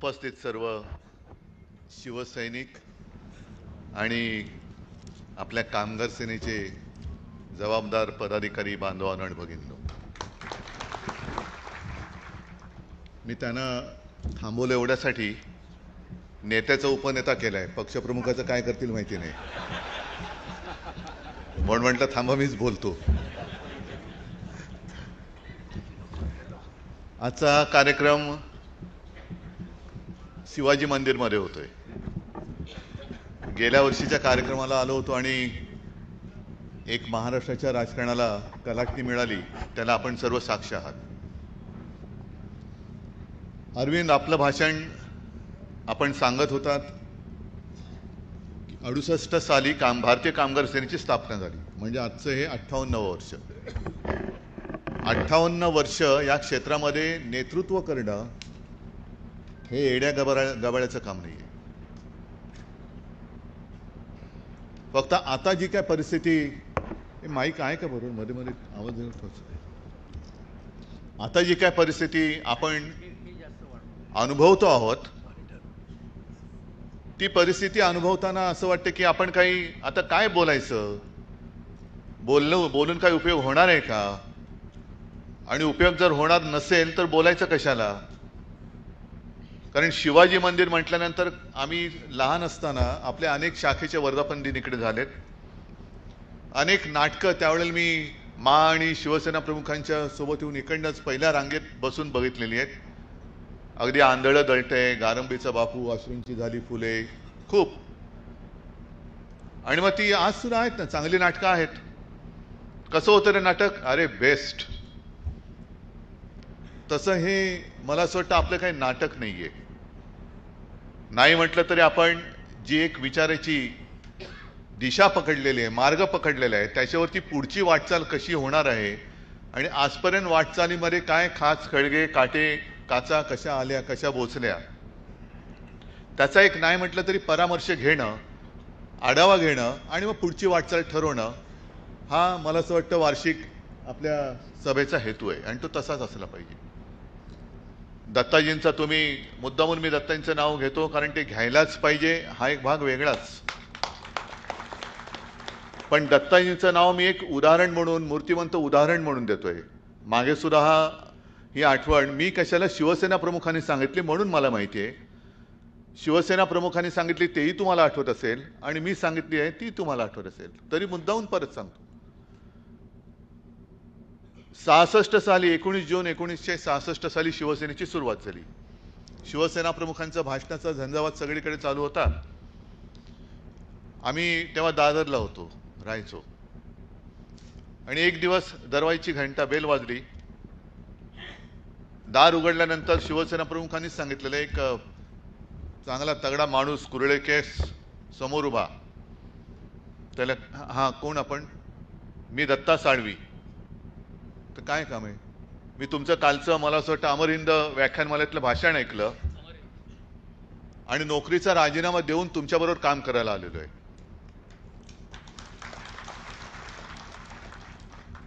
उपस्थित सर्व शिवसैनिक आणि आपल्या कामगार सेनेचे जबाबदार पदाधिकारी बांधवांनो आणि भगिनींनो, मी त्यांना थांबवलं एवढ्यासाठी नेत्याचा उपनेता केलाय, पक्षप्रमुखाचं काय करतील माहिती नाही, म्हणून म्हटलं थांबा मीच बोलतो. आजचा हा कार्यक्रम शिवाजी मंदिरमध्ये होतोय. गेल्या वर्षीच्या कार्यक्रमाला आलो होतो आणि एक महाराष्ट्राच्या राजकारणाला कलाटणी मिळाली, त्याला आपण सर्व साक्ष आहात. अरविंद, आपलं भाषण आपण सांगत होतात की 68 साली भारतीय कामगार सेनेची स्थापना झाली, म्हणजे आजचं हे 58वं वर्ष. 58 वर्ष या क्षेत्रामध्ये नेतृत्व करणं हे येड्या गबाळ्याचं काम नाही आहे. फक्त आता जी काय परिस्थिती, माईक आहे का बरोबर, मध्ये मध्ये आवाज येतो, आता जी काय परिस्थिती आपण अनुभवतो आहोत, ती परिस्थिती अनुभवताना असं वाटतं की आपण काही आता काय बोलायचं, बोलून काही उपयोग होणार आहे का, आणि उपयोग जर होणार नसेल तर बोलायचं कशाला. कारण शिवाजी मंदिर म्हटल्यानंतर आम्ही लहान असताना आपल्या अनेक शाखेचे वर्धापन दिन इकडे झालेत. अनेक नाटकं त्यावेळेला मी आणि शिवसेना प्रमुखांच्या सोबत येऊन इकडनंच पहिल्या रांगेत बसून बघितलेली आहेत. अगदी आंधळं दळतंय, गारंबीचा बापू, अश्रूंची झाली फुले, खूप. आणि मग ती आज सुद्धा आहेत ना, चांगली नाटकं आहेत. कसं होतं रे नाटक, अरे बेस्ट. तसं हे मला असं वाटतं आपलं काही नाटक नाहीये. नाही म्हटलं तरी आपण जी एक विचाराची दिशा पकडलेली आहे, मार्ग पकडलेला आहे, त्याच्यावरती पुढची वाटचाल कशी होणार आहे आणि आजपर्यंत वाटचालीमध्ये काय खाच खळगे काटे काचा कशा आल्या, कशा बोचल्या, त्याचा एक नाही म्हटलं तरी परामर्श घेणं, आढावा घेणं आणि मग पुढची वाटचाल ठरवणं, हा मला असं वाटतं वार्षिक आपल्या सभेचा हेतू आहे आणि तो तसाच असला पाहिजे. दत्ताजींचा तुम्ही मुद्दामून मी दत्ताजींचं नाव घेतो कारण ते घ्यायलाच पाहिजे, हा एक भाग वेगळाच. पण दत्ताजींचं नाव मी एक उदाहरण म्हणून, मूर्तिमंत उदाहरण म्हणून देतोय. मागे सुद्धा ही आठवण मी कशाला शिवसेना प्रमुखांनी सांगितली म्हणून मला माहिती आहे. शिवसेना प्रमुखांनी सांगितली तेही तुम्हाला आठवत असेल आणि मी सांगितली आहे ती तुम्हाला आठवत असेल, तरी मुद्दाहून परत सांगतो. 66 साली 19 जून 1966 साली शिवसेनेची सुरुवात झाली. शिवसेना प्रमुखांचा भाषणाचा झंझावात सगळीकडे चालू होता. आम्ही तेव्हा दादरला होतो, राहायचो. आणि एक दिवस दरवाजाची घंटा बेल वाजली. दार उघडल्यानंतर शिवसेना प्रमुखांनी सांगितलेलं एक चांगला तगडा माणूस, कुरळे केस, समोर उभा. त्याला, हा कोण आपण? मी दत्ता साळवी. तर काय काम आहे? मी तुमचं कालचं मला असं वाटतं अमर हिंद व्याख्यानमालेतलं भाषण ऐकलं आणि नोकरीचा राजीनामा देऊन तुमच्याबरोबर काम करायला आलेलो आहे.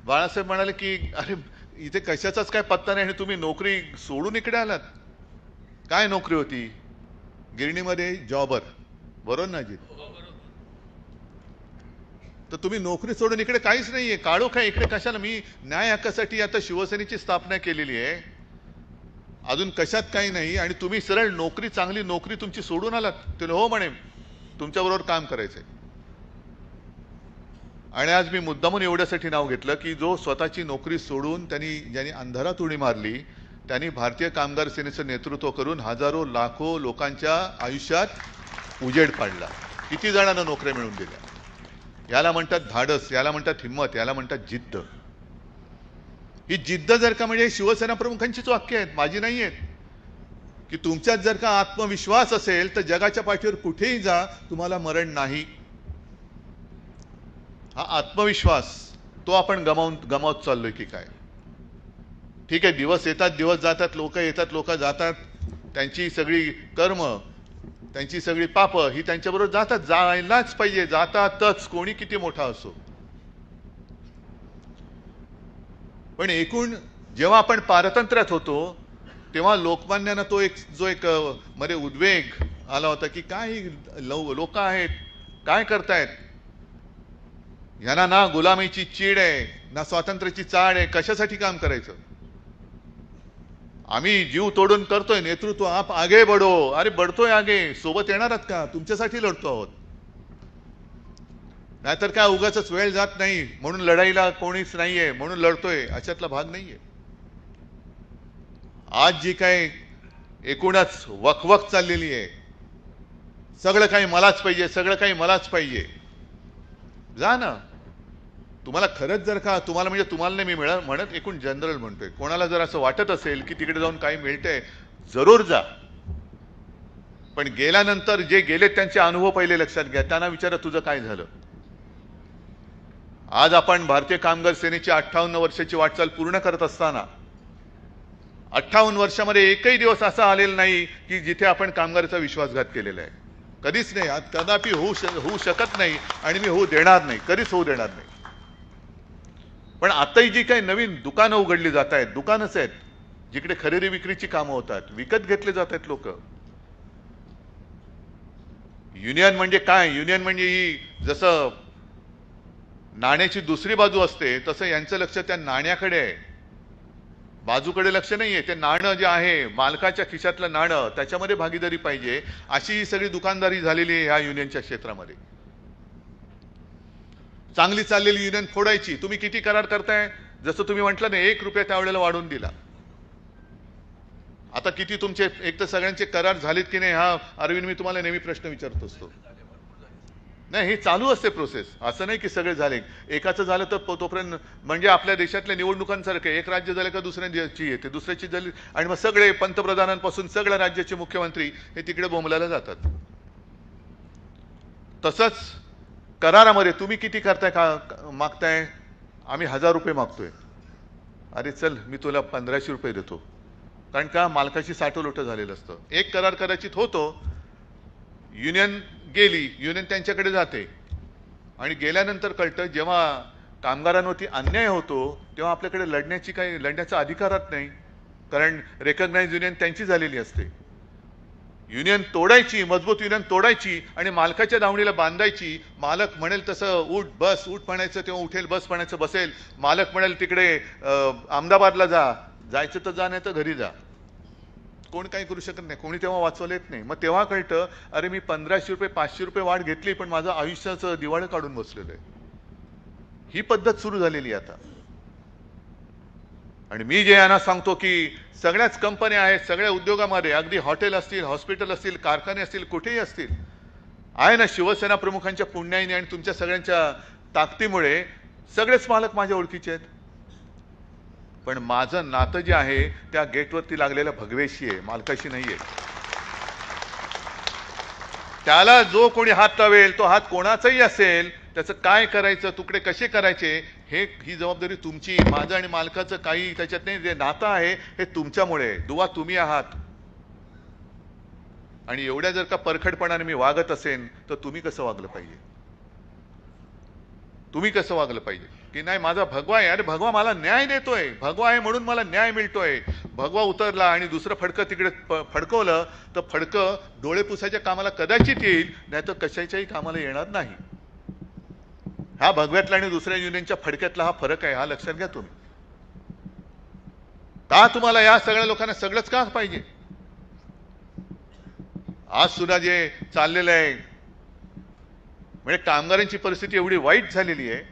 बाळासाहेब म्हणाले की अरे इथे कशाचाच काय पत्ता नाही आणि तुम्ही नोकरी सोडून इकडे आलात. काय नोकरी होती? गिरणीमध्ये जॉबर, बरोबर ना जी? तर तुम्ही नोकरी सोडून इकडे काहीच नाहीये, काढू काय इकडे कशाला? मी न्याय हक्कासाठी आता शिवसेनेची स्थापना केलेली आहे, अजून कशात काही नाही, आणि तुम्ही सरळ नोकरी, चांगली नोकरी तुमची सोडून आलात. ते हो म्हणे तुमच्याबरोबर काम करायचंय. आणि आज मी मुद्दामून एवढ्यासाठी नाव घेतलं की जो स्वतःची नोकरी सोडून ज्यांनी अंधारात उडी मारली, त्यांनी भारतीय कामगार सेनेचं नेतृत्व करून हजारो लाखो लोकांच्या आयुष्यात उजेड पाडला. किती जणांना नोकऱ्या मिळवून दिल्या. याला म्हणतात धाडस, याला म्हणतात हिम्मत, याला म्हणतात जिद्द. ही जिद्द जर का म्हणजे शिवसेना प्रमुखांचीच वाक्य आहेत, माझी नाही आहेत. की तुमच्यात जर का आत्मविश्वास असेल तर जगाच्या पाठीवर कुठेही जा, तुम्हाला मरण नाही. हा आत्मविश्वास तो आपण गमावत चाललोय की काय? ठीक आहे, दिवस येतात दिवस जातात, लोक येतात लोक जातात, त्यांची सगळी कर्म, त्यांची सगळी पाप ही त्यांच्याबरोबर जातात, जायलाच पाहिजे, जातातच, कोणी किती मोठा असो. पण एकूण जेव्हा आपण पारतंत्र्यात होतो तेव्हा लोकमान्यांना तो एक जो एक मध्ये उद्वेग आला होता की काय लोक आहेत, काय करतायत, यांना ना गुलामीची चीड आहे ना स्वातंत्र्याची चाड आहे, कशासाठी काम करायचं. आम्ही जीव तोडून करतोय, नेतृत्व आप आगे बढो. अरे बढतोय आगे, सोबत येणार आहात का? तुमच्यासाठी लढतो आहोत. नाहीतर काय उगाच वेळ जात नाही म्हणून लढाईला कोणीच नाहीये म्हणून लढतोय, अशातला भाग नाहीये. आज जी काय एकूणच वकवक चाललेली आहे, सगळं काही मलाच पाहिजे, सगळं काही मलाच पाहिजे. जा ना, तुम्हाला खरंच जर का तुम्हाला म्हणजे तुम्हाला नाही मी म्हणत, एकूण जनरल म्हणतोय, कोणाला जर असं वाटत असेल की तिकडे जाऊन काही मिळतंय, जरूर जा. पण गेल्यानंतर जे गेले त्यांचे अनुभव पहिले लक्षात घ्या. त्यांना विचारा तुझं काय झालं. आज आपण भारतीय कामगार सेनेची 58 वर्षाची वाटचाल पूर्ण करत असताना 58 वर्षामध्ये एकही दिवस असा आलेला नाही की जिथे आपण कामगाराचा विश्वासघात केलेला आहे. कधीच नाही. आज कदापि होऊ शकत नाही आणि मी होऊ देणार नाही, कधीच होऊ देणार नाही. पण आताही जी काही नवीन दुकानं उघडली जात आहेत, दुकानच आहेत जिकडे खरेदी विक्रीची कामं होतात, विकत घेतले जात आहेत लोक. युनियन म्हणजे काय? युनियन म्हणजे ही जसं नाण्याची दुसरी बाजू असते तसं यांचं लक्ष त्या नाण्याकडे आहे, बाजूकडे लक्ष नाहीये. ते नाणं जे आहे मालकाच्या खिशातलं नाणं, त्याच्यामध्ये भागीदारी पाहिजे, अशी ही सगळी दुकानदारी झालेली आहे ह्या युनियनच्या क्षेत्रामध्ये. चांगली चाललेली युनियन फोडायची. तुम्ही किती करार करताय? जसं तुम्ही म्हटलं ना, 1 रुपया त्यावेळेला वाढवून दिला. आता किती तुमचे एक तर सगळ्यांचे करार झालेत की नाही, हा अरविंद मी तुम्हाला नेहमी प्रश्न विचारत असतो. नाही, हे चालू असते प्रोसेस. असं नाही की सगळे झाले. एकाचं झालं तर तोपर्यंत म्हणजे आपल्या देशातल्या निवडणुकांसारखं एक राज्य झालं का दुसऱ्याची येते, दुसऱ्याची झाली आणि मग सगळे पंतप्रधानांपासून सगळ्या राज्याचे मुख्यमंत्री हे तिकडे बोंबलायला जातात. तसंच करारामध्ये तुम्ही किती करताय का मागताय? आम्ही 1000 रुपये मागतोय. अरे चल, मी तुला 1500 रुपये देतो. कारण का मालकाची साठवलोट झालेलं असतं. एक करार कदाचित होतो, युनियन गेली, युनियन त्यांच्याकडे जाते आणि गेल्यानंतर कळतं जेव्हा कामगारांवरती अन्याय होतो तेव्हा आपल्याकडे लढण्याचा अधिकारच नाही, कारण रेकग्नाइज युनियन त्यांची झालेली असते. युनियन तोडायची, मजबूत युनियन तोडायची आणि मालकाच्या दावणीला बांधायची. मालक म्हणेल तसं उठ बस, उठ म्हणायचं तेव्हा उठेल, बस म्हणायचं बसेल. मालक म्हणेल तिकडे अहमदाबादला जायचं तर जा, नाही तर घरी जा. कोण काही करू शकत नाही, कोणी तेव्हा वाचवलं येत नाही. मग तेव्हा कळतं अरे मी 1500 रुपये 500 रुपये वाढ घेतली पण माझं आयुष्याचं दिवाळं काढून बसलेलं आहे. ही पद्धत सुरू झालेली आता. आणि मी जे यांना सांगतो की सगळ्याच कंपन्या आहेत, सगळ्या उद्योगामध्ये, अगदी हॉटेल असतील, हॉस्पिटल असतील, कारखाने असतील, कुठेही असतील, आहे ना, शिवसेना प्रमुखांच्या पुण्याईने आणि तुमच्या सगळ्यांच्या ताकदीमुळे सगळेच मालक माझ्या ओळखीचे आहेत. पण माझं नातं जे आहे त्या गेटवरती लागलेल्या भगवेशी आहे, मालकाशी नाहीये. त्याला जो कोणी हात लावेल, तो हात कोणाचाही असेल, त्याचं काय करायचं, तुकडे कसे करायचे, ही जबाबदारी तुमची. माझं आणि मालकाचं काही त्याच्यात नाही. जे नातं आहे हे तुमच्यामुळे, दुवा तुम्ही आहात. आणि एवढ्या जर का परखडपणाने मी वागत असेल तर तुम्ही कसं वागलं पाहिजे? तुम्ही कसं वागलं पाहिजे की नाही माझा भगवा आहे, अरे भगवा मला न्याय देतोय, भगवा आहे म्हणून मला न्याय मिळतोय. भगवा उतरला आणि दुसरं फडकं तिकडे फडकवलं तर फडकं डोळे पुसायच्या कामाला कदाचित येईल, नाही तर कशाच्याही कामाला येणार नाही. हा भगव्यातला आणि दुसऱ्या युनियनच्या फडक्यातला हा फरक आहे, हा लक्षात घ्या तुम्ही. का तुम्हाला या सगळ्या लोकांना सगळंच का पाहिजे? आज सुद्धा जे चाललेलं आहे म्हणजे कामगारांची परिस्थिती एवढी वाईट झालेली आहे.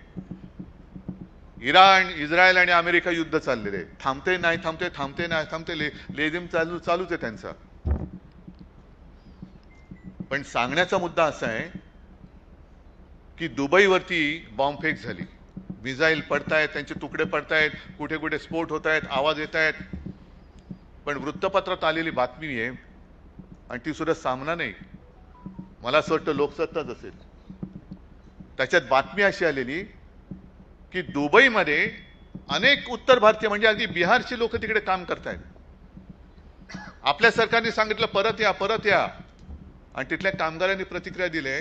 इराण, इस्रायल आणि अमेरिका युद्ध चाललेले आहे. थांबते नाही थांबते, थांबते नाही थांबते, लेझिम चालूच आहे त्यांचा. पण सांगण्याचा मुद्दा असा आहे की दुबईवरती बॉम्बफेक झाली, मिसाईल पडतायत, त्यांचे तुकडे पडतायत, कुठे कुठे स्फोट होत आहेत, आवाज येत आहेत. पण वृत्तपत्रात आलेली बातमी आहे आणि ती सुद्धा सामना नाही, मला असं वाटतं लोकसत्ताच असेल. त्याच्यात बातमी अशी आलेली की दुबईमध्ये अनेक उत्तर भारतीय म्हणजे अगदी बिहारचे लोक तिकडे काम करतायत. आपल्या सरकारने सांगितलं परत या, परत या. आणि तिथल्या कामगारांनी प्रतिक्रिया दिली,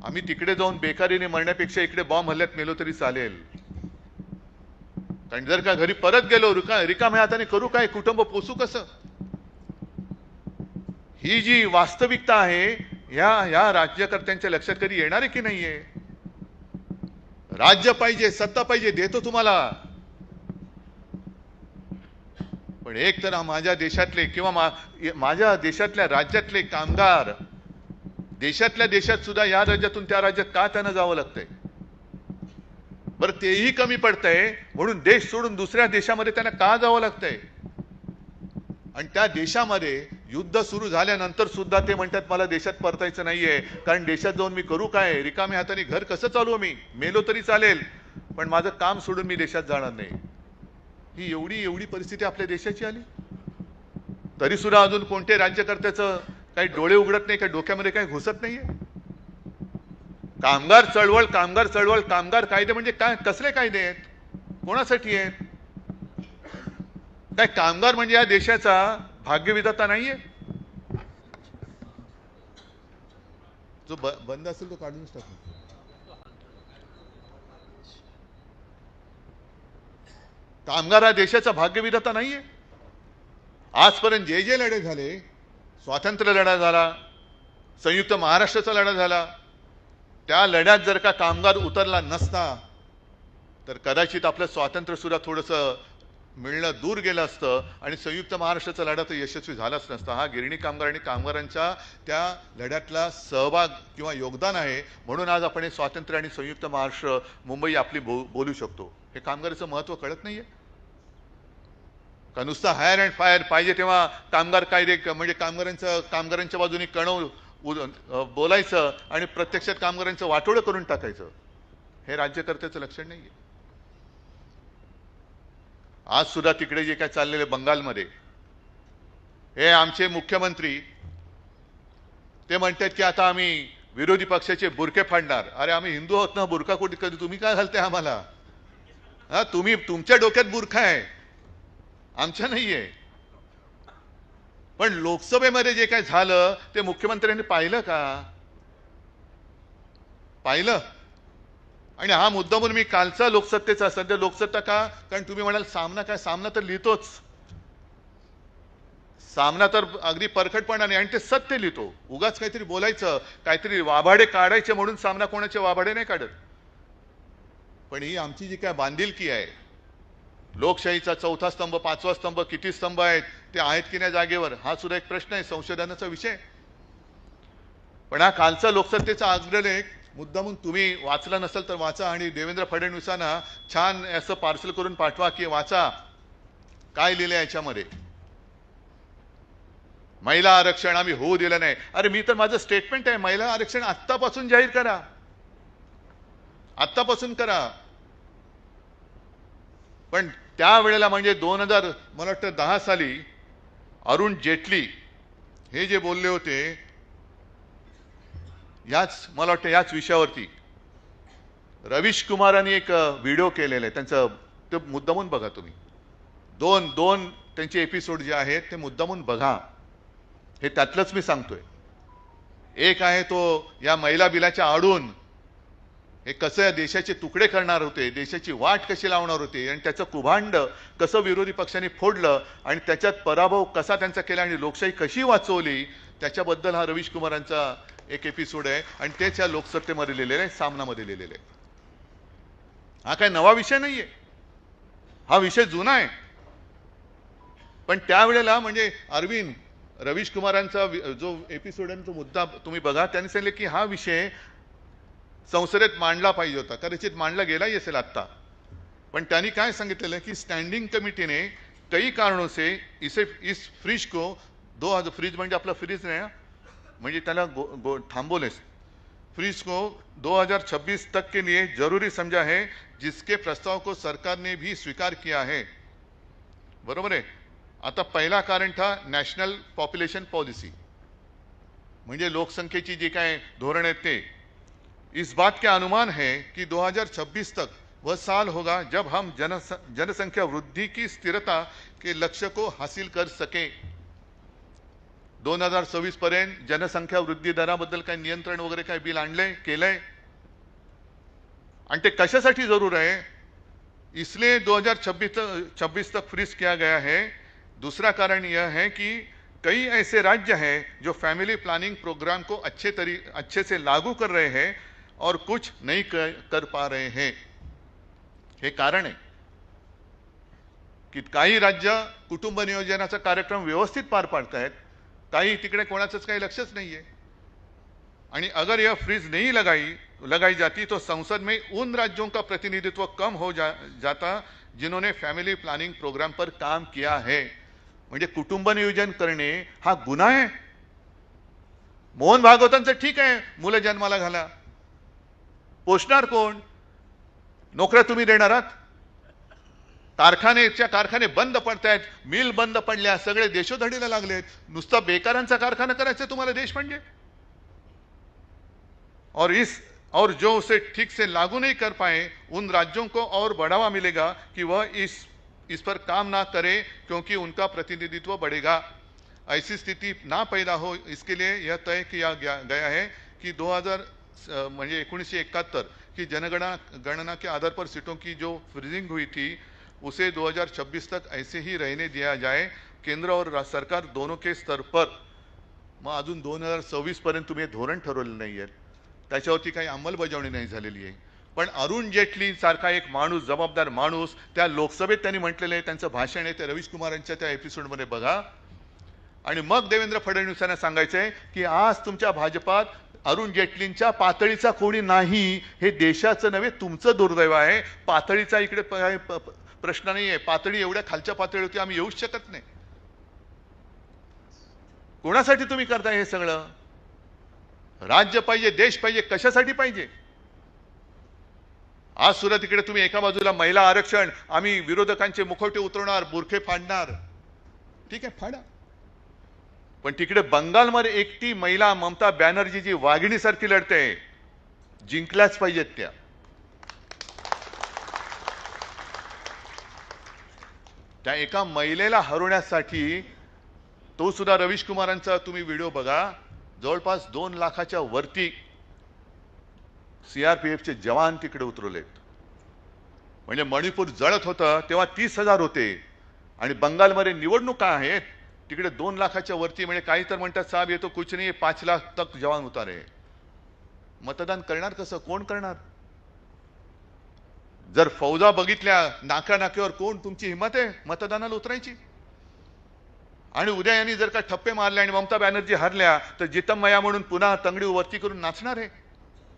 आम्ही तिकडे जाऊन बेकारीने मरण्यापेक्षा इकडे बॉम्ब हल्ल्यात मेलो तरी चालेल. कारण जर का घरी परत गेलो रिकाम्या हाताने करू काय, कुटुंब पोसू कसं? ही जी वास्तविकता आहे या राज्यकर्त्यांच्या लक्षात कधी येणार आहे की नाहीये? राज्य पाहिजे, सत्ता पाहिजे, देतो तुम्हाला, पण एक तर माझ्या देशातले किंवा माझ्या देशातल्या राज्यातले कामगार देशातल्या देशात सुद्धा या राज्यातून त्या राज्यात का त्यांना जावं लागतंय? बरं तेही कमी पडतंय म्हणून देश सोडून दुसऱ्या देशामध्ये त्यांना का जावं लागतंय? आणि त्या देशामध्ये युद्ध सुरू झाल्यानंतर सुद्धा ते म्हणतात मला देशात परतायचं नाहीये, कारण देशात जाऊन मी करू काय? रिकाम्या हाताने घर कसं चालवू? मी मेलो तरी चालेल, पण माझं काम सोडून मी देशात जाणार नाही. ही एवढी परिस्थिती आपल्या देशाची आली, तरी सुद्धा अजून कोणत्या राज्यकर्त्याचं काही डोळे उघडत नाही, काही डोक्यामध्ये काही घुसत नाहीये. कामगार चळवळ, कामगार कायदे म्हणजे काय? कसले कायदे आहेत? कोणासाठी आहेत? काय कामगार म्हणजे या देशाचा भाग्यविधाता नाहीये? जो बंद असेल तो काढूनच टाकू. कामगार हा देशाचा भाग्यविधाता नाहीये? आजपर्यंत जे लढे झाले, स्वातंत्र्य लढा झाला, संयुक्त महाराष्ट्राचा लढा झाला, त्या लढ्यात जर का कामगार उतरला नसता तर कदाचित आपलं स्वातंत्र्य सुद्धा थोडंसं मिळणं दूर गेलं असतं आणि संयुक्त महाराष्ट्राचा लढा तर यशस्वी झालाच नसता. हा गिरणी कामगार आणि कामगारांच्या त्या लढ्यातला सहभाग किंवा योगदान आहे, म्हणून आज आपण हे स्वातंत्र्य आणि संयुक्त महाराष्ट्र मुंबई आपली बोलू शकतो. हे कामगाराचं महत्त्व कळत नाहीये का? नुसतं हायर अँड फायर पाहिजे तेव्हा कामगार कायदे म्हणजे कामगारांच्या बाजूने कणव बोलायचं आणि प्रत्यक्षात कामगारांचं वाटोळं करून टाकायचं, हे राज्यकर्त्याचं लक्षण नाहीये. आज सुद्धा तिकडे जे काय चाललेले बंगालमध्ये, हे आमचे मुख्यमंत्री ते म्हणतात की आता आम्ही विरोधी पक्षाचे बुरके फाडणार. अरे आम्ही हिंदू आहोत ना, बुरका कुठे कधी तुम्ही काय घालताय आम्हाला? तुम्ही तुमच्या डोक्यात बुरखा आहे, आमच्या नाहीये. पण लोकसभेमध्ये जे काय झालं ते मुख्यमंत्र्यांनी पाहिलं का? पाहिलं? आणि हा मुद्दा म्हणून मी कालचा लोकसत्तेचा, सध्या लोकसत्ता का? कारण तुम्ही म्हणाल सामना काय? सामना तर लिहितोच, सामना तर अगदी परखडपणाने, आणि ते सत्य लिहितो. उगाच काहीतरी बोलायचं, काहीतरी वाभाडे काढायचे म्हणून सामना कोणाचे वाभाडे नाही काढत. पण ही आमची जी काय बांधिलकी आहे, लोकशाहीचा चौथा स्तंभ, पाचवा स्तंभ, किती स्तंभ आहेत ते आहेत की नाही जागेवर, हा सुद्धा एक प्रश्न आहे, संशोधनाचा विषय. पण हा कालचा लोकसत्तेचा अग्रलेख मुद्दामून तुम्ही वाचला नसेल तर वाचा, आणि देवेंद्र फडणवीसांना छान असं पार्सल करून पाठवा की वाचा काय लिहिलंय याच्यामध्ये. महिला आरक्षण आम्ही होऊ दिलं नाही. अरे मी तर माझं स्टेटमेंट आहे, महिला आरक्षण आत्तापासून जाहीर करा, आत्तापासून करा. पण त्यावेळेला म्हणजे 2000 मला वाटतं 10 साली अरुण जेटली हे जे बोलले होते मला वाटतं याच विषयावरती रवीश कुमारांनी एक व्हिडिओ केलेला आहे त्यांचं, ते मुद्दामून बघा तुम्ही. दोन त्यांचे एपिसोड जे आहेत ते मुद्दामून बघा. हे त्यातलंच मी सांगतोय. एक आहे तो या महिला बिलाच्या आडून हे कसं या देशाचे तुकडे करणार होते, देशाची वाट कशी लावणार होते, आणि त्याचं कुभांड कसं विरोधी पक्षांनी फोडलं आणि त्याच्यात पराभव कसा त्यांचा केला आणि लोकशाही कशी वाचवली, त्याच्याबद्दल हा रवीश कुमारांचा एक एपिसोड आहे. आणि तेच या लोकसत्तेमध्ये लिहिलेलं आहे, सामनामध्ये लिहिलेलं आहे. हा काय नवा विषय नाहीये, हा विषय जुना आहे. पण त्यावेळेला म्हणजे रवीश कुमारांचा जो एपिसोड आहे तो मुद्दा तुम्ही बघा. त्यांनी सांगितले की हा विषय संसदेत मांडला पाहिजे होता, कदाचित मांडला गेलाही असेल आत्ता. पण त्यांनी काय सांगितलेलं की स्टँडिंग कमिटी ने कई कारणों से इस फ्रीज को फ्रीज म्हणजे आपला फ्रीज नाही, म्हणजे त्याला थांबवले, फ्रीज को 2026 तक के लिए जरूरी समझा है, जिसके प्रस्ताव को सरकार ने भी स्वीकार किया है. बरोबर आहे. आता पहिला कारण था नॅशनल पॉप्युलेशन पॉलिसी, म्हणजे लोकसंख्येची जी काय धोरण आहेत ते. इस बात के अनुमान है कि 2026 तक वह साल होगा जब हम जनसंख्या वृद्धि की स्थिरता के लक्ष्य को हासिल कर सके. 2026 पर्यंत जनसंख्या वृद्धी दराबद्दल काही नियंत्रण वगैरे काही बिल आणलंय, केलंय. आणि ते कशासाठी जरूर आहे? इसलिए 2026 तक फ्रीज किया गया है। दूसरा कारण यह है कि कई ऐसे राज्य हैं जो फैमिली प्लानिंग प्रोग्राम को अच्छे से लागू कर रहे हैं और कुछ नहीं कर पा रहे हैं। हे कारण आहे की काही राज्य कुटुंब नियोजनाचा कार्यक्रम व्यवस्थित पार पाडतायत, काही तिकडे कोणाचंच काही लक्षच नाहीये। आणि अगर यह फ्रीज नहीं लगाई जाती तो संसद में उन राज्यों का प्रतिनिधित्व कम हो जाता जिन्होंने फैमिली प्लानिंग प्रोग्राम पर काम किया है। म्हणजे कुटुंब नियोजन करणे हा गुन्हा आहे। मोहन भागवतांचं ठीक आहे, मुलं जन्माला घाला, पोषणार कोण? नोकऱ्या तुम्ही देणार आहात? कारखाने बंद पडतायत, मिल बंद पडल्या, सगळे देशोधडीला लागलेत। नुसता बेकारांचा कारखाना करायचा तुम्हाला देश म्हणजे? और जो उसे ठीक से लागू नहीं कर पाए उन राज्यों को और बढ़ावा मिलेगा कि वह इस पर काम ना करें क्योंकि उनका प्रतिनिधित्व बढ़ेगा। ऐसी स्थिति ना पैदा हो इसके लिए यह तय किया गया है कि 1971 की जनगणना के आधार पर सीटों की जो फ्रीजिंग हुई थी उसे 2026 तक ऐसे ही रहने दिया जाए। केंद्र और सरकार दोनों के स्तर पर मग अजून 2026 पर्यंत तुम्ही धोरण ठरवलं नाहीये, त्याच्यावरती काही अंमलबजावणी नाही झालेली आहे। पण अरुण जेटली सारखा एक माणूस, जबाबदार माणूस, त्या लोकसभेत त्यांनी म्हटलेलं आहे, त्यांचं भाषण आहे ते रवीश कुमारांच्या त्या एपिसोडमध्ये बघा। आणि मग देवेंद्र फडणवीसांना सांगायचंय की आज तुमच्या भाजपात अरुण जेटलींच्या पातळीचा कोणी नाही, हे देशाचं नव्हे तुमचं दुर्दैव आहे। पातळीचा इकडे प्रश्न नाहीये, पातळी एवढ्या खालच्या पातळीवरती आम्ही येऊच शकत नाही। कोणासाठी तुम्ही करताय हे सगळं? राज्य पाहिजे, देश पाहिजे, कशासाठी पाहिजे? आज सुद्धा तिकडे तुम्ही एका बाजूला महिला आरक्षण, आम्ही विरोधकांचे मुखवटे उतरवणार, बुरखे फाडणार, ठीक आहे फाडा, पण तिकडे बंगालमध्ये एकटी महिला ममता बॅनर्जी जी वाघिणीसारखी लढते, जिंकल्याच पाहिजेत त्या। त्या एका महिलेला हरवण्यासाठी तो सुद्धा रवीश कुमारांचा तुम्ही व्हिडिओ बघा, जवळपास 2 लाखाच्या वरती सीआरपीएफचे जवान तिकडे उतरवलेत। म्हणजे मणिपूर जळत होतं तेव्हा 30,000 होते आणि बंगालमध्ये निवडणुका आहेत तिकडे 2 लाखाच्या वरती, म्हणजे काही तर म्हणतात साहेब ये तो कुछ नहीं 5 लाख तक जवान उतारे। मतदान करणार कसं? कोण करणार? जर फौजा बघितल्या नाक्यावर, कोण तुमची हिम्मत आहे मतदानाला उतरायची? आणि उद्या यांनी जर का ठप्पे मारले आणि ममता बॅनर्जी हरल्या तर जितमया म्हणून पुन्हा तंगडी वरती करून नाचणार आहे?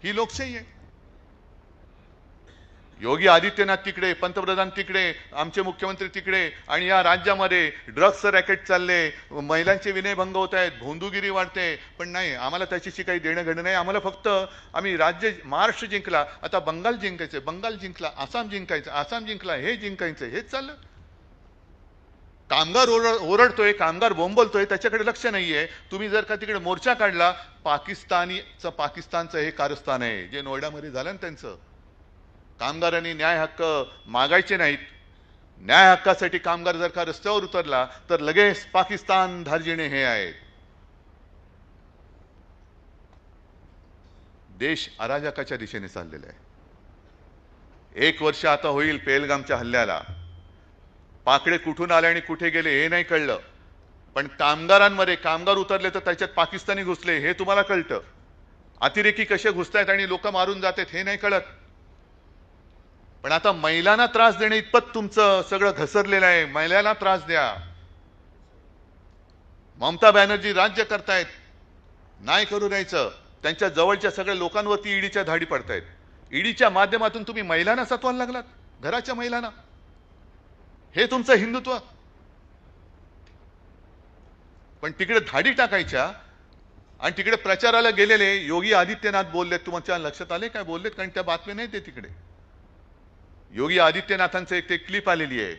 ही लोकशाही आहे। योगी आदित्यनाथ तिकडे, पंतप्रधान तिकडे, आमचे मुख्यमंत्री तिकडे, आणि या राज्यामध्ये ड्रग्स रॅकेट चालले, महिलांचे विनयभंग होत आहेत, भोंदूगिरी वाढते, पण नाही आम्हाला त्याच्याशी काही देणं घेणं नाही। आम्हाला फक्त आम्ही राज्य महाराष्ट्र जिंकला, आता बंगाल जिंकायचं, बंगाल जिंकला आसाम जिंकायचं, आसाम जिंकला हे जिंकायचं, हेच चाललं। कामगार ओरडतोय, कामगार बोंबलतोय, त्याच्याकडे लक्ष नाहीये। तुम्ही जर का तिकडे मोर्चा काढला, पाकिस्तानचं हे कारस्थान आहे जे नोएडामध्ये झालं ना, त्यांचं कामगारांनी न्याय हक्क मागायचे नाहीत। न्याय हक्कासाठी कामगार जर का रस्त्यावर उतरला तर लगेच पाकिस्तान धार्जिणे हे आहेत। देश अराजकाच्या दिशेने चाललेला आहे। 1 वर्ष आता होईल पेहलगामच्या हल्ल्याला, पाकडे कुठून आले आणि कुठे गेले हे नाही कळलं, पण कामगारांमध्ये कामगार उतरले तर त्याच्यात पाकिस्तानी घुसले हे तुम्हाला कळतं। अतिरेकी कसे घुसतायत आणि लोक मारून जातात हे नाही कळत। पण आता महिलांना त्रास देणे इतपत तुमचं सगळं घसरलेलं आहे। महिलांना त्रास द्या। ममता बॅनर्जी राज्य करतायत, नाही करू द्यायचं। त्यांच्या जवळच्या सगळ्या लोकांवरती ईडीच्या धाडी पडतायत। ईडीच्या माध्यमातून तुम्ही महिलांना सतवायला लागलात, घराच्या महिलांना। हे तुमचं हिंदुत्व? पण तिकडे धाडी टाकायच्या आणि तिकडे प्रचाराला गेलेले योगी आदित्यनाथ बोललेत, तुमच्या लक्षात आले काय बोललेत? कारण त्या बातम्या नाही ते तिकडे। योगी आदित्यनाथांचं एक ते क्लिप आलेली आहे,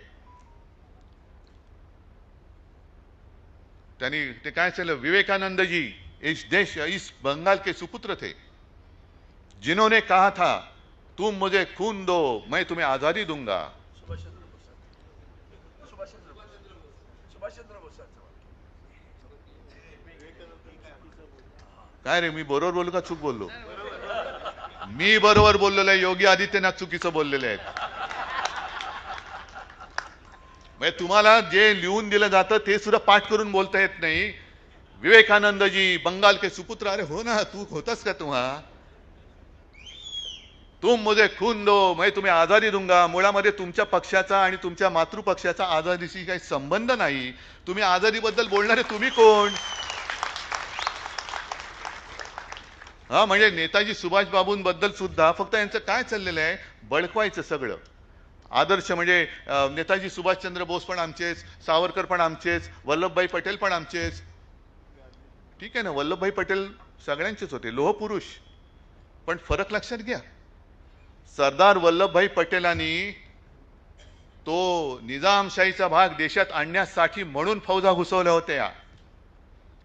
त्यांनी ते काय सांगितलं, विवेकानंद जी इस बंगाल के सुपुत्र थे जिन्होंने कहा था तुम मुझे खून दो मैं तुम्हें आजादी दूंगा। काय रे, मी बरोबर बोललो का चूक बोललो? मी बरोबर बोललेलो आहे, योगी आदित्यनाथ चुकीचं बोललेले आहेत। म्हणजे तुम्हाला जे लिहून दिलं जातं ते सुद्धा पाठ करून बोलता येत नाही. विवेकानंदजी बंगाल के सुपुत्र, अरे हो ना, तू होतास का तुम्हा? तुम मुझे खून दो मैं तुम्हें आजादी दूंगा. मुळामध्ये तुमच्या पक्षाचा आणि तुमच्या मातृपक्षाचा आझादीशी काही संबंध नाही. तुम्ही आझादीबद्दल बोलणारे तुम्ही कोण? हा, म्हणजे नेताजी सुभाषबाबूंबद्दल सुद्धा फक्त यांचं काय चाललेलं आहे, बळकवायचं सगळं. आदर्श म्हणजे नेताजी सुभाषचंद्र बोस पण आमचेच, सावरकर पण आमचेच, वल्लभभाई पटेल पण आमचेच. ठीक आहे ना, वल्लभभाई पटेल सगळ्यांचेच होते, लोहपुरुष. पण फरक लक्षात घ्या, सरदार वल्लभभाई पटेलांनी तो निजामशाहीचा भाग देशात आणण्यासाठी म्हणून फौजा घुसवल्या होत्या.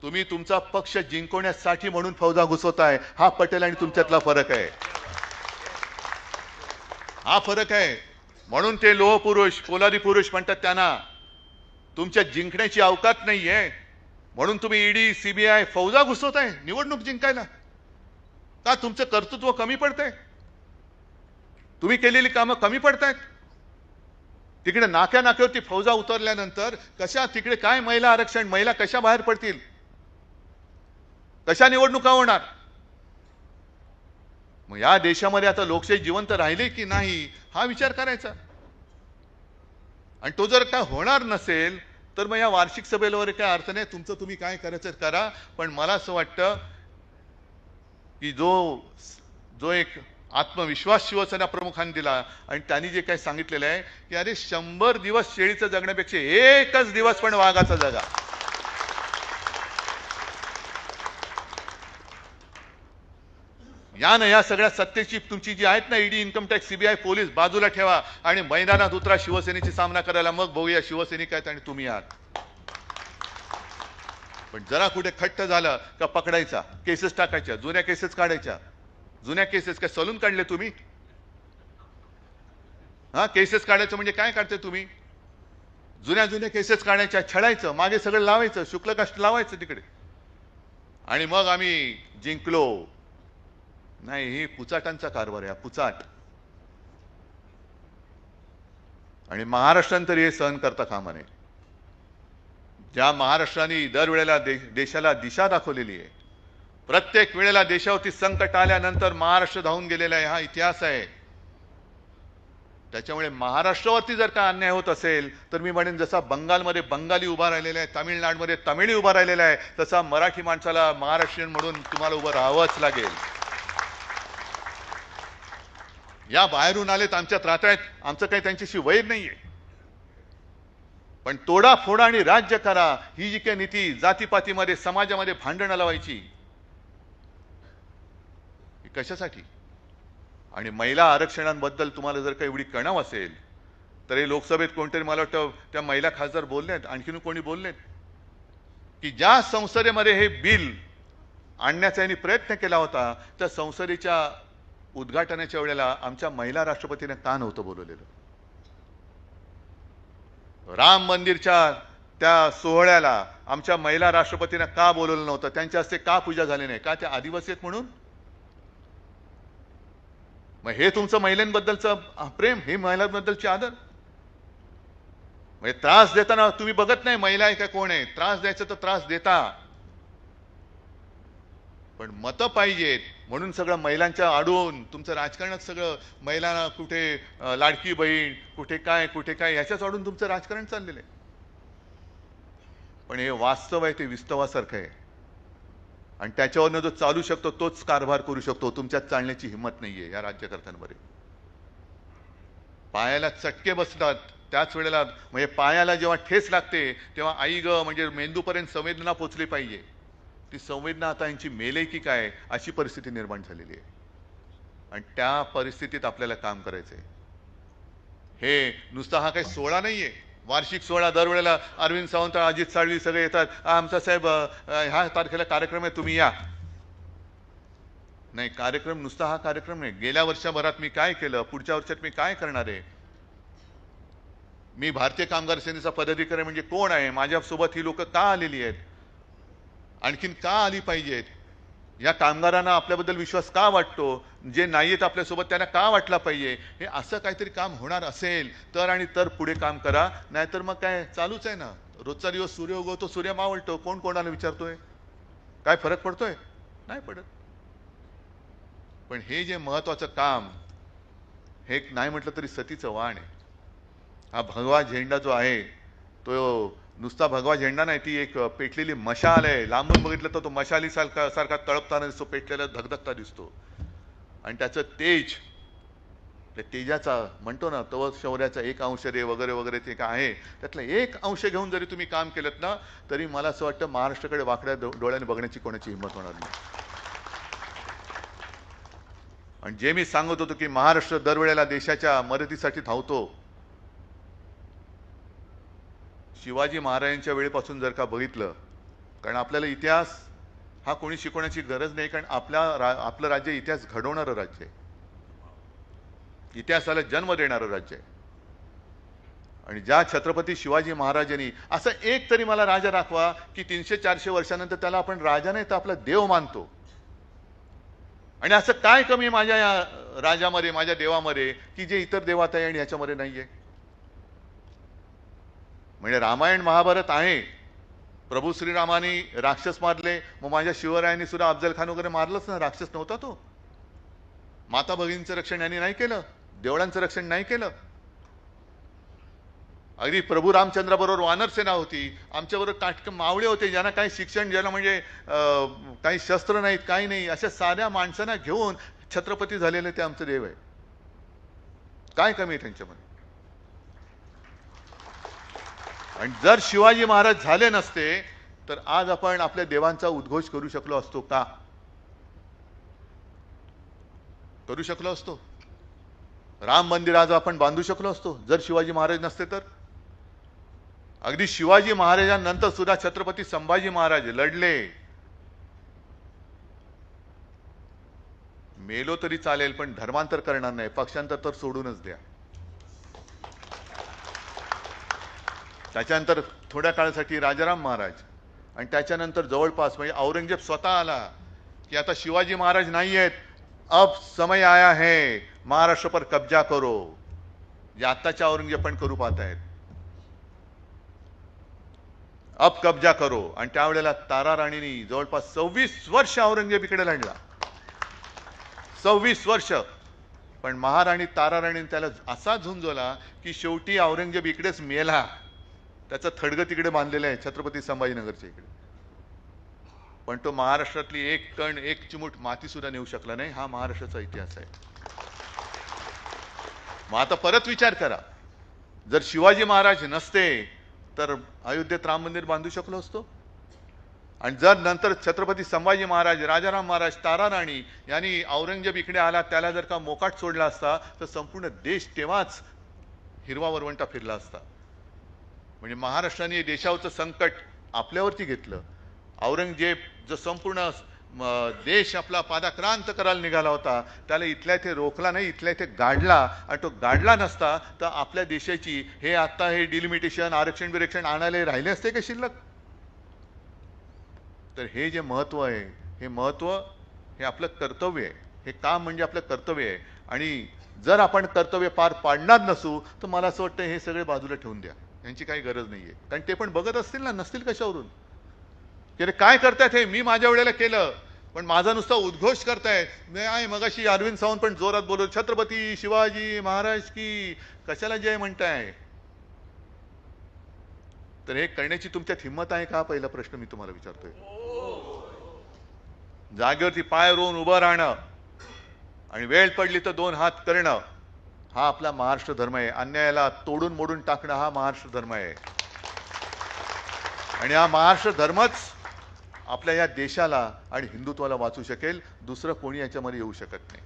तुम्ही तुमचा पक्ष जिंकवण्यासाठी म्हणून फौजा घुसवताय. हा पटेल आणि तुमच्यातला फरक आहे, हा फरक आहे. म्हणून ते लोहपुरुष, पोलादी पुरुष म्हणतात त्यांना. तुमच्या जिंकण्याची अवकात नाहीये म्हणून तुम्ही ईडी, सीबीआय, फौजा घुसवताय निवडणूक जिंकायला. का तुमचं कर्तृत्व कमी पडतंय? तुम्ही केलेली कामं कमी पडतायत? तिकडे नाक्या नाक्यावरती फौजा उतरल्यानंतर कशा तिकडे काय महिला आरक्षण, महिला कशा बाहेर पडतील, कशा निवडणुका होणार? मग या देशामध्ये आता लोकशाही जिवंत राहिली की नाही हा विचार करायचा. आणि तो जर काय होणार नसेल तर मग या वार्षिक सभेला वगैरे काय अर्थ नाही. तुमचं तुम्ही काय करायचं करा. पण मला असं वाटतं की जो एक आत्मविश्वास शिवसेना प्रमुखांनी दिला आणि त्यांनी जे काही सांगितलेलं आहे की अरे 100 दिवस शेळीचं जगण्यापेक्षा एकच दिवस पण वाघाचा जगा. या सगळ्या सत्तेची तुमची जी आहेत ना, ED, income tax, CBI, police बाजूला ठेवा आणि मैदानात उतरा शिवसेनेची सामना करायला. मग बघूया शिवसैनिक आहेत आणि तुम्ही आहात. पण जरा कुठे खट्ट झालं का पकडायचा, केसेस टाकायच्या, जुन्या केसेस काढायच्या. जुन्या केसेस काय सलून काढले तुम्ही? हा, केसेस काढायचं म्हणजे काय काढते तुम्ही? जुन्या केसेस काढायच्या, छळायचं, मागे सगळं लावायचं, शुक्ल काष्ट लावायचं तिकडे. आणि मग आम्ही जिंकलो. नाही, ही पुचाटांचा कारभार आहे, पुचाट. आणि महाराष्ट्रानं तरी हे सहन करता कामा नये. ज्या महाराष्ट्राने दरवेळेला देशाला दिशा दाखवलेली आहे, प्रत्येक वेळेला देशावरती संकट आल्यानंतर महाराष्ट्र धावून गेलेला आहे, हा इतिहास आहे. त्याच्यामुळे महाराष्ट्रावरती जर का अन्याय होत असेल तर मी म्हणेन जसा बंगालमध्ये बंगाली उभा राहिलेला आहे, तामिळनाडूमध्ये तमिळी उभा राहिलेला आहे, तसा मराठी माणसाला महाराष्ट्रीयन म्हणून तुम्हाला उभं राहावंच लागेल. या बाहेरून आलेत, आमच्यात राहतायत, आमचं काही त्यांच्याशी वैर नाहीये. पण तोडा फोडा आणि राज्य करा ही जी काही नीती, जातीपातीमध्ये समाजामध्ये भांडणं लावायची, कशासाठी? आणि महिला आरक्षणांबद्दल तुम्हाला जर काही एवढी कणाव असेल तर हे लोकसभेत कोणतरी, मला वाटतं त्या महिला खासदार बोललेत, आणखीन कोणी बोललेत की ज्या संसदेमध्ये हे बिल आणण्याचा यांनी प्रयत्न केला होता त्या संसदेच्या उद्घाटनाच्या वेळेला आमच्या महिला राष्ट्रपतीने का नव्हतं बोलवलेलं? राम मंदिरच्या त्या सोहळ्याला आमच्या महिला राष्ट्रपतीने का बोलवलं नव्हतं? त्यांच्या हस्ते का पूजा झाली नाही? का त्या आदिवासी आहेत म्हणून? मग हे तुमचं महिलांबद्दलचं प्रेम, हे महिलांबद्दलची आदर? म्हणजे त्रास देताना तुम्ही बघत नाही महिला आहे का कोण आहे. त्रास द्यायचा तर त्रास देता, पण मतं पाहिजेत म्हणून सगळं महिलांच्या आडून तुमचं राजकारणात सगळं महिलांना कुठे लाडकी बहीण, कुठे काय ह्याच्याच आडून तुमचं राजकारण चाललेलं आहे. पण हे वास्तव आहे ते विस्तवासारखं आहे आणि त्याच्यावरनं जो चालू शकतो तोच कारभार करू शकतो. तुमच्यात चालण्याची हिंमत नाहीये या राज्यकर्त्यांमध्ये. पायाला चटके बसतात त्याच वेळेला, म्हणजे पायाला जेव्हा ठेस लागते तेव्हा आई ग म्हणजे मेंदूपर्यंत संवेदना पोचली पाहिजे. ती संवेदना आता यांची मेले की काय अशी परिस्थिती निर्माण झालेली आहे आणि त्या परिस्थितीत आपल्याला काम करायचंय. हे नुसता हा काही सोहळा नाहीये, वार्षिक सोहळा. दरवेळेला अरविंद सावंत, अजित साळवी सगळे येतात, आमचा साहेब ह्या तारखेला कार्यक्रम आहे तुम्ही या. नाही, कार्यक्रम नुसता हा कार्यक्रम नाही. गेल्या वर्षभरात मी काय केलं, पुढच्या वर्षात मी काय करणार आहे, मी भारतीय कामगार सेनेचा पदाधिकारी म्हणजे कोण आहे, माझ्यासोबत ही लोक का आलेली आहेत, आणखीन का आली पाहिजेत, या कामगारांना आपल्याबद्दल विश्वास का वाटतो, जे नाही आहेत आपल्यासोबत त्यांना का वाटला पाहिजे, हे असं काहीतरी काम होणार असेल तर आणि तर पुढे काम करा, नाहीतर मग काय चालूच आहे ना. रोजचा दिवस सूर्य उगवतो, सूर्य मावळतो, कोण कोणाला विचारतोय, काय फरक पडतोय? नाही पडत. पण हे जे महत्वाचं काम, हे नाही म्हटलं तरी सतीचं वाण आहे. हा भगवा झेंडा जो आहे तो नुसता भगवा झेंडा नाही, ती एक पेटलेली मशाल आहे. लांबून बघितलं तर तो मशाली सारखा तळपताना दिसतो, पेटलेला धगधगता दिसतो. आणि त्याचं तेज, त्या तेजाचा म्हणतो ना, तव शौर्याचा 1 अंश रे वगैरे वगैरे, ते काय आहे त्यातलं 1 अंश घेऊन जरी तुम्ही काम केलं ना, तरी मला असं वाटतं महाराष्ट्राकडे वाकड्या डोळ्याने बघण्याची कोणाची हिंमत होणार नाही. आणि जे मी सांगत होतो की महाराष्ट्र दरवेळेला देशाच्या मदतीसाठी धावतो, शिवाजी महाराजांच्या वेळेपासून जर का बघितलं, कारण आपल्याला इतिहास हा कोणी शिकवण्याची गरज नाही, कारण आपलं राज्य इतिहास घडवणारं राज्य आहे, इतिहासाला जन्म देणारं राज्य आहे. आणि ज्या छत्रपती शिवाजी महाराजांनी असं एक तरी मला राजा दाखवा की 300-400 वर्षानंतर त्याला आपण राजा नाही तर आपला देव मानतो. आणि असं काय कमी माझ्या या राजामध्ये, माझ्या देवामध्ये, की जे इतर देवात आहे आणि याच्यामध्ये नाहीये. म्हणजे रामायण महाभारत आहे, प्रभू श्रीरामाने राक्षस मारले, मग माझ्या शिवरायांनी सुद्धा अफजल खान वगैरे मारलंच ना, राक्षस नव्हता तो. माता भगिनींचं रक्षण यांनी नाही केलं, देवळांचं रक्षण नाही केलं. अगदी प्रभू रामचंद्राबरोबर वानरसेना होती, आमच्याबरोबर काटक मावळे होते, ज्यांना काही शिक्षण, ज्यांना म्हणजे काही शस्त्र नाहीत, काही नाही, अशा साध्या माणसांना घेऊन छत्रपती झालेले ते आमचं देव आहे. काय कमी आहे त्यांच्यामध्ये? आणि जर शिवाजी महाराज झाले नसते तर आज आपण आपल्या देवांचा उद्घोष करू शकलो असतो का? करू शकलो असतो? राम मंदिर आज आपण बांधू शकलो असतो जर शिवाजी महाराज नसते तर? अगदी शिवाजी महाराजांनंतर सुद्धा छत्रपती संभाजी महाराज लढले. मेलो तरी चालेल पण धर्मांतर करणार नाही, पक्षांतर तर सोडूनच द्या. त्याच्यानंतर थोड्या काळासाठी राजाराम महाराज, आणि त्याच्यानंतर जवळपास म्हणजे औरंगजेब स्वतः आला की आता शिवाजी महाराज नाही आहेत, अब समय आया है महाराष्ट्र पर कब्जा करो. जे आताच्या औरंगजेब पण करू पाहत आहेत, अब कब्जा करो. आणि त्यावेळेला तारा राणीनी जवळपास 26 वर्ष औरंगजेब इकडे लढला, 26 वर्ष. पण महाराणी तारा राणीने त्याला असा झुंजवला की शेवटी औरंगजेब इकडेच मेला. त्याचं थडगं तिकडे बांधलेलं आहे छत्रपती संभाजीनगरच्या इकडे. पण तो महाराष्ट्रातली एक कण, एक चिमूट माती सुद्धा नेऊ शकला नाही. हा महाराष्ट्राचा इतिहास आहे. मग आता परत विचार करा, जर शिवाजी महाराज नसते तर अयोध्येत राम मंदिर बांधू शकलो असतो? आणि जर नंतर छत्रपती संभाजी महाराज, राजाराम महाराज, तारा राणी यांनी औरंगजेब इकडे आला, त्याला जर का मोकाट सोडला असता तर संपूर्ण देश तेव्हाच हिरवा वरवंटा फिरला असता. म्हणजे महाराष्ट्राने देशावरचं संकट आपल्यावरती घेतलं. औरंगजेब जो संपूर्ण देश आपला पादाक्रांत करायला निघाला होता, त्याला इथल्या इथे रोखला नाही, इथल्या इथे गाडला. आणि तो गाडला नसता तर आपल्या देशाची हे आता हे डिलिमिटेशन, आरक्षण बिरक्षण आणायला राहिले असते का शिल्लक? तर हे जे महत्व आहे, हे महत्व हे आपलं कर्तव्य आहे. हे काम म्हणजे आपलं कर्तव्य आहे. आणि जर आपण कर्तव्य पार पाडणार नसू तर मला असं वाटतं हे सगळे बाजूला ठेवून द्या, यांची काही गरज नाहीये. कारण ते पण बघत असतील ना, नसतील कशावरून की अरे काय करतायत हे, मी माझ्या वेळेला केलं पण माझा नुसता उद्घोष करतायत. नाही, मगाशी अरविंद सावंत पण जोरात बोलत छत्रपती शिवाजी महाराज की, कशाला जय म्हणताय? तर हे करण्याची तुमच्यात हिंमत आहे का? पहिला प्रश्न मी तुम्हाला विचारतोय. जागेवरती पाय रोवून उभं राहणं आणि वेळ पडली तर 2 हात करणं, हा आपला महाराष्ट्र धर्म आहे. अन्यायाला तोडून मोडून टाकणं हा महाराष्ट्र धर्म आहे. आणि हा महाराष्ट्र धर्मच आपल्या या देशाला आणि हिंदुत्वाला वाचू शकेल. दुसरं कोणी याच्यामध्ये येऊ शकत नाही.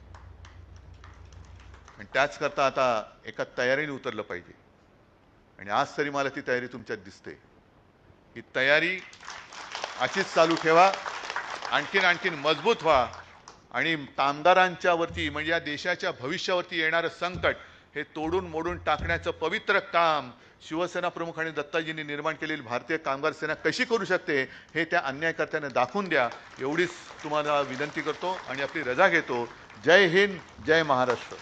आणि त्याच करता आता एका तयारीने उतरलं पाहिजे. आणि आज तरी मला ती तयारी तुमच्यात दिसते. ही तयारी अशीच चालू ठेवा, आणखीन मजबूत व्हा. आणि कामगारांच्या वरती म्हणजे या देशाच्या भविष्यावरती येणारं संकट हे तोडून मोडून टाकण्याचं पवित्र काम शिवसेना प्रमुख आणि दत्ताजींनी निर्माण केलेली भारतीय कामगार सेना कशी करू शकते हे त्या अन्यायकर्त्यांना दाखवून द्या, एवढीच तुम्हाला विनंती करतो आणि आपली रजा घेतो. जय हिंद, जय महाराष्ट्र.